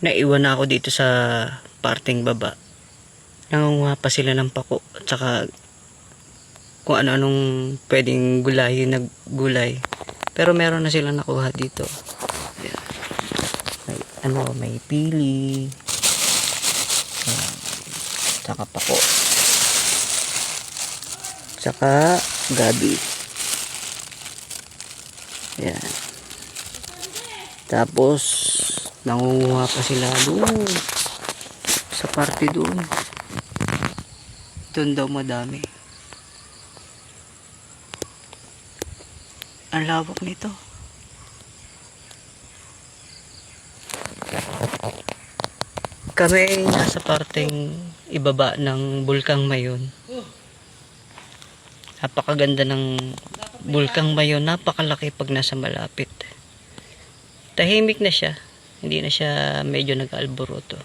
naiwan na ako dito sa parting baba. Nangunguha pa sila ng pako at saka kung ano-anong pwedeng gulayin na gulay. Pero meron na sila nakuha dito. Ayan. May pili. Saka pako. Saka gabi. Ayan. Tapos nangunguha pa sila doon sa parte doon. Doon daw madami. Ang lawak nito. Kami ay nasa parteng ibaba ng Bulkang Mayon. Napakaganda ng Bulkang Mayon. Napakalaki pag nasa malapit. Tahimik na siya. Hindi na siya medyo nag-alboroto.